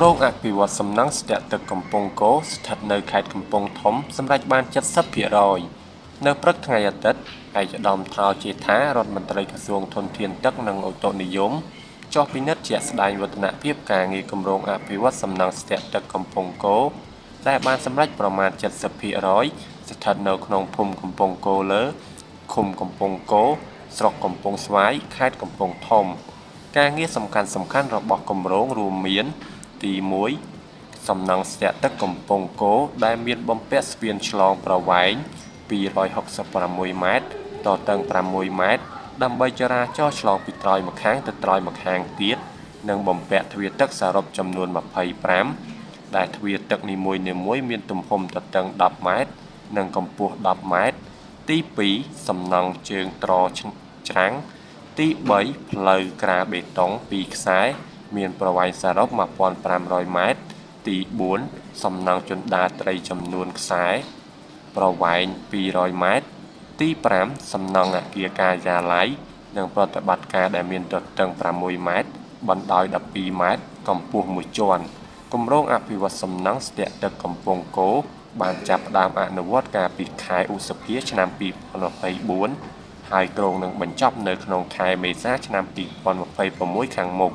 រងអភិវឌ្ឍសំណង់ស្ទាក់ទឹកកំពង់គោស្ថិតនៅខេត្តកំពង់ធំសម្រេចបាន 70% នៅព្រឹកថ្ងៃអាទិត្យឯកឧត្តមថោជេដ្ឋារដ្ឋមន្ត្រីក្រសួងធនធានទឹកនិងឧតុនិយមចុះពិនិត្យជាក់ស្ដែងវឌ្ឍនភាពការងារគម្រោងអភិវឌ្ឍសំណង់ស្ទាក់ទឹកកំពង់គោដែលបានសម្រេចប្រមាណ 70% ស្ថិតនៅក្នុងភូមិកំពង់គោលើឃុំកំពង់គោស្រុកកំពង់ស្វាយខេត្តកំពង់ធំការងារសំខាន់ៗរបស់គម្រោងរួមមានទី1សំណង់ស្ទាក់ទឹកកំពង់គោដែលមានបំពាក់ស្ពានឆ្លងប្រវែង266ម៉ែត្រតតឹង6ម៉ែត្រដើម្បីចរាចរណ៍ឆ្លងពីត្រើយម្ខាងទៅត្រើយម្ខាងទៀតនិងបំពាក់ទ្វារទឹកសរុបចំនួន25ដែលទ្វារទឹកនីមួយៗមានទំហំទទឹង10ម៉ែត្រនិងកម្ពស់10ម៉ែត្រទី2សំណង់ជើងត្រច្រាំងទី3ផ្លូវក្រាបេតុង2ខ្សែមានប្រវែងសរុប1500ម៉ែត្រទី4សំណង់ជណ្ដើរត្រីចំនួនខ្សែប្រវែង200ម៉ែត្រទី5សំណង់អគារការិយាល័យនិងប្រតិបត្តិការដែលមានទទឹង6ម៉ែត្របណ្ដោយ12ម៉ែត្រកម្ពស់1ជាន់គម្រោងអភិវឌ្ឍសំណង់ស្ទាក់ទឹកកំពង់គោបានចាប់ផ្ដើមអនុវត្តកាលពីខែឧសភាឆ្នាំ2024ហើយគ្រោងនឹងបញ្ចប់នៅក្នុងខែមេសាឆ្នាំ2026ខាងមុខ